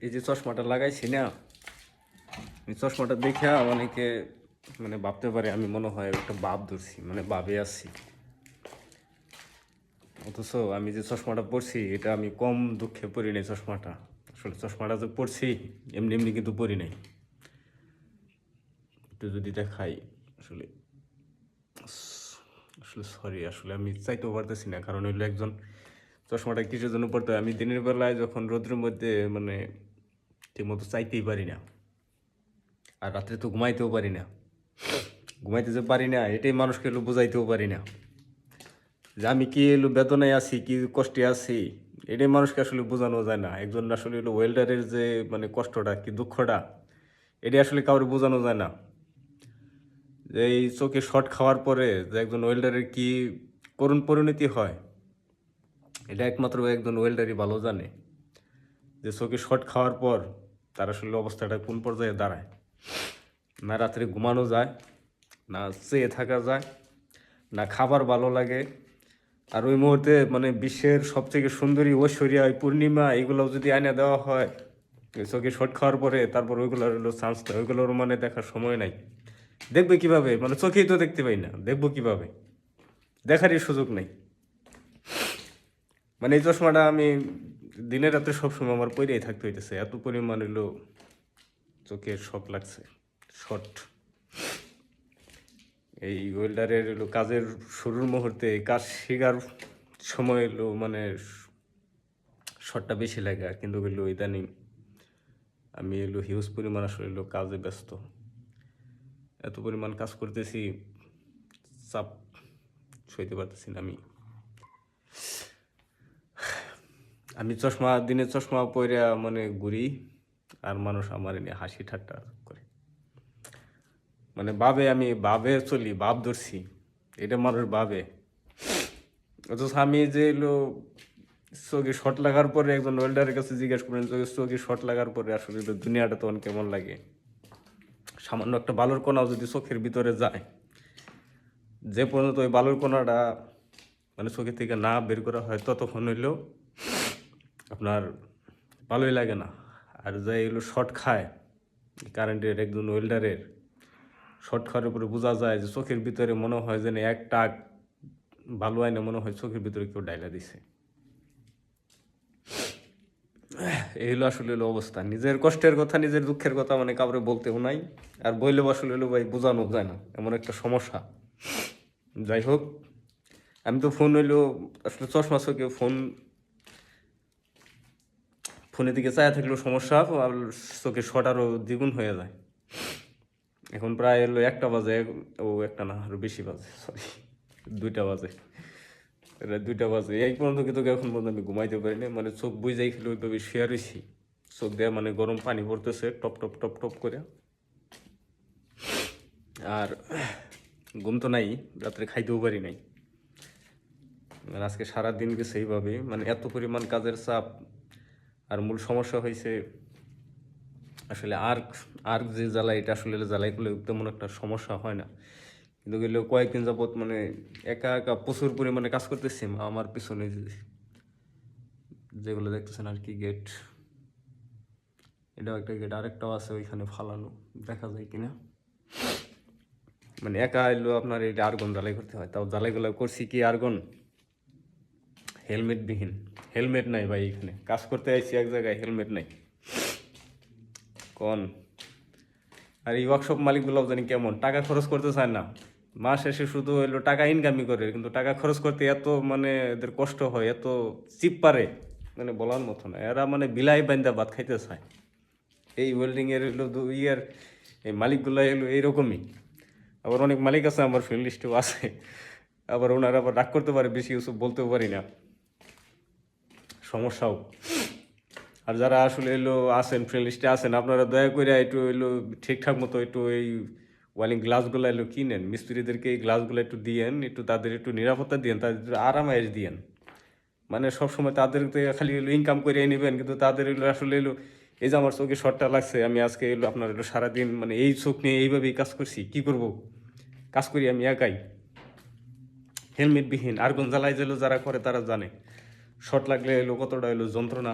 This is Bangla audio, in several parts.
এই যে চশমাটা লাগাইছি না, এই চশমাটা দেখে অনেকে মানে ভাবতে পারে আমি মনে হয় একটা ভাব ধরছি, মানে ভাবে আসছি। অথচ আমি যে চশমাটা পরছি এটা আমি কম দুঃখে পরি নাই চশমাটা। আসলে চশমাটা যে পরছি এমনি এমনি কিন্তু পরি নাই। একটু যদি দেখাই, আসলে আসলে সরি, আসলে আমি চাইতেও পারতেছি না, কারণ হইলো একজন চশমাটা কিসের জন্য পড়তে হয়। আমি দিনের বেলায় যখন রোদ্রের মধ্যে মানে ঠিকমতো চাইতেই পারি না, আর রাত্রে তো ঘুমাইতেও পারি না। ঘুমাইতে যে পারি না এটাই মানুষকে এলো বোঝাইতেও পারি না, যে আমি কি এলো বেদনায় আছি, কি কষ্টে আছি, এটাই মানুষকে আসলে বোঝানো যায় না। একজন আসলে এলো ওয়েল্ডারের যে মানে কষ্টটা কি দুঃখটা, এটাই আসলে কাউকে বোঝানো যায় না। যে এই চোখে শট খাওয়ার পরে যে একজন ওয়েল্ডারের কি করুণ পরিণতি হয়, এটা একমাত্র একজন ওয়েল্ডারই ভালো জানে। যে চোখে শট খাওয়ার পর তার আসলে অবস্থাটা কোন পর্যায়ে দাঁড়ায়। না রাত্রে ঘুমানো যায়, না চেয়ে থাকা যায়, না খাবার ভালো লাগে। আর ওই মুহূর্তে মানে বিশ্বের সবথেকে সুন্দরী ঐশ্বরিয়া পূর্ণিমা এগুলো যদি আইনা দেওয়া হয় ওই চোখে শট খাওয়ার পরে, তারপর ওইগুলোর হলো চান্স নেই, ওইগুলোর মানে দেখার সময় নাই। দেখবে কিভাবে, মানে চোখেই তো দেখতে পাই না, দেখবো কিভাবে, দেখারই সুযোগ নেই। মানে এই চশমাটা আমি দিনে রাতে সবসময় আমার পরেই থাকতে হইতেছে, এত পরিমাণ হলো চোখে শক লাগছে, শর্ট। এই ওয়েল্ডারের হলো কাজের শুরুর মুহূর্তে কাজ শেখার সময় হলো মানে শর্টটা বেশি লাগে। আর কিন্তু হলো ইদানিং আমি এলো হিউজ পরিমাণ আসলে এলো কাজে ব্যস্ত, এত পরিমাণ কাজ করতেছি, চাপ সইতে পারতেছি না আমি। আমি চশমা দিনে চশমা পরে মানে ঘুরি, আর মানুষ আমার নিয়ে হাসি ঠাট্টা করে, মানে ভাবে আমি ভাবে চলি, ভাব ধরছি, এটা মানুষ ভাবে। অথচ আমি যে এলো চোখে শট লাগার পরে একজন ওয়েল্ডারের কাছে জিজ্ঞেস করেন চোখে শট লাগার পরে আসলে তো দুনিয়াটা তখন কেমন লাগে। সামান্য একটা বালুর কণাও যদি চোখের ভিতরে যায়, যে পর্যন্ত ওই বালুর কণাটা মানে চোখের থেকে না বের করা হয় ততক্ষণ হইলেও আপনার ভালোই লাগে না। আর যে এগুলো শর্ট খায় কারেন্টের একজন ওয়েল্ডারের, শর্ট খাওয়ার উপরে বোঝা যায় যে চোখের ভিতরে মনে হয় যেন এক টাক ভালো হয় না, মনে হয় চোখের ভিতরে কেউ ডাইলা দিছে। এই হলো আসলে হলো অবস্থা। নিজের কষ্টের কথা, নিজের দুঃখের কথা মানে কাউরে বলতেও নাই, আর বইলেও আসলে হলো ভাই বোঝানো যায় না, এমন একটা সমস্যা। যাই হোক, আমি তো ফোন হইলো আসলে চশমা চোখে ফোনের দিকে চায়া থাকলেও সমস্যা, আর চোখে শট আরও দ্বিগুণ হয়ে যায়। এখন প্রায় হলো 1টা বাজে, ও একটা না আরও বেশি বাজে, সরি 2টা বাজে, এটা 2টা বাজে। এই পর্যন্ত কিন্তু এখন পর্যন্ত আমি ঘুমাইতে পারিনি, মানে চোখ বুঝাই খেলে ওইভাবে শুয়ে রয়েছি, চোখ দিয়ে মানে গরম পানি পড়তেছে টপ টপ টপ টপ করে। আর ঘুম তো নাই, রাত্রে খাইতেও পারি নাই। আর আজকে সারাদিন গেছে এইভাবে, মানে এত পরিমাণ কাজের চাপ। আর মূল সমস্যা হয়েছে আসলে আর্ক, আর্ক যে জ্বালা, এটা আসলে জ্বালাইগুলো তেমন একটা সমস্যা হয় না, কিন্তু গেলেও কয়েকদিন যাবৎ মানে একা একা প্রচুর পরিমাণে কাজ করতেছি। আমার পিছনে যেগুলো দেখতেছেন আর কি গেট, এটাও একটা গেট, আরেকটাও আছে ওইখানে ফালানো, দেখা যায় কিনা। মানে একা এলো আপনার এই আর্গন জ্বালাই করতে হয়, তাও জ্বালাইগুলো করছি কি আর্গন হেলমেটবিহীন। হেলমেট নাই ভাই, এখানে কাজ করতে আইছি এক জায়গায় হেলমেট নাই কোন। আর এই ওয়ার্কশপ মালিকগুলোও জানি কেমন, টাকা খরচ করতে চায় না, মাস শেষে শুধু হইলো টাকা ইনকামই করে, কিন্তু টাকা খরচ করতে এত মানে এদের কষ্ট হয়, এত চিপ পারে, মানে বলার মতো না। এরা মানে বিলাই বান্দা ভাত খাইতে চায়। এই ওয়েল্ডিংয়ের হলো ইয়ার এই মালিকগুলো হলো এইরকমই। আবার অনেক মালিক আছে আমার ফ্রেন্ড লিস্টেও আছে, আবার ওনারা আবার রাগ করতে পারে, বেশি কিছু বলতেও পারি না, সমস্যাও। আর যারা আসলে এলো আছেন ফ্রেন্ড লিস্টে আছেন, আপনারা দয়া করে একটু এলো ঠিকঠাক মতো একটু এই ওয়ালিং গ্লাসগুলো এলো কিনেন, মিস্ত্রিদেরকে এই গ্লাসগুলো একটু দিয়েন, একটু তাদের একটু নিরাপত্তা দিয়েন, তাদের একটু আরামায়েশ দিয়েন। মানে সবসময় তাদের খালি এলো ইনকাম করে নেবেন, কিন্তু তাদের এলো আসলে এলো এই যে আমার চোখে শর্টটা লাগছে, আমি আজকে এলো আপনার এলো সারাদিন মানে এই চোখ নিয়ে এইভাবেই কাজ করছি, কি করব, কাজ করি আমি একাই হেলমেটবিহীন। আর্গন জ্বালাই যেলো যারা করে তারা জানে শর্ট লাগলে এলো কতটা এলো যন্ত্রণা।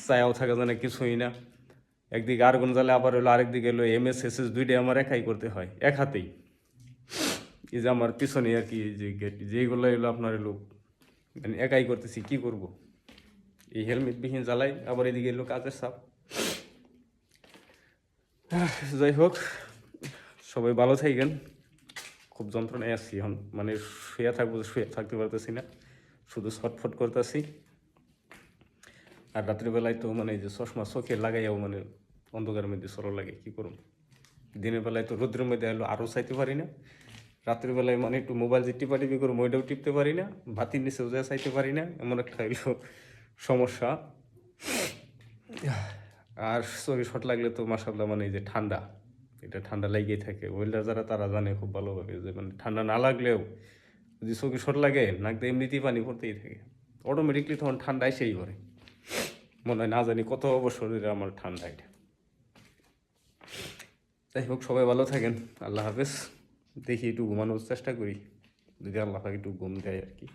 চায়াও থাকা জানে কিছুই না। একদিকে আর্গন জ্বালে, আবার হলো আরেকদিকে হলো MS দুইটাই আমার একাই করতে হয়, এক হাতেই। এই যে আমার পিছনে আর কি যে গেট, যেগুলো এলো আপনার এলো মানে একাই করতেছি, কি করব। এই হেলমেট বিহীন জ্বালাই, আবার এদিকে এলো কাজের চাপ। যাই হোক, সবাই ভালো থাকেন। খুব যন্ত্রণায় আছি এখন, মানে শুয়ে থাকবো, শুয়ে থাকতে পারতেছি না, শুধু ছটফট করতেছি। আর রাত্রিবেলায় তো মানে যে চশমা চোখে লাগাইয়াও মানে অন্ধকারের মধ্যে সরল লাগে, কি করুন। দিনের বেলায় তো রোদ্রের মধ্যে এলো আরও চাইতে পারি না, রাত্রিবেলায় মানে একটু মোবাইল যে টিপাটিপি করে ওইটাও টিপতে পারি না, বাতির নিচেও যা চাইতে পারি না, এমন একটা হইলো সমস্যা। আর চোখে শট লাগলে তো মাসাল্লাহ মানে এই যে ঠান্ডা, এটা ঠান্ডা লেগেই থাকে। ওয়েল্ডার যারা তারা জানে খুব ভালোভাবে যে মানে ঠান্ডা না লাগলেও যদি চোখে শট লাগে নাক দিয়ে এমনিতেই পানি পড়তেই থাকে, অটোমেটিকলি তখন ঠান্ডা এসেই পড়ে। মনে হয় না জানি কত বছরের আমার ঠান্ডা এটা। যাই হোক, সবাই ভালো থাকেন, আল্লাহ হাফেজ। দেখি একটু ঘুমানোর চেষ্টা করি, যদি আল্লাহ একটু ঘুম দেয় আর কি।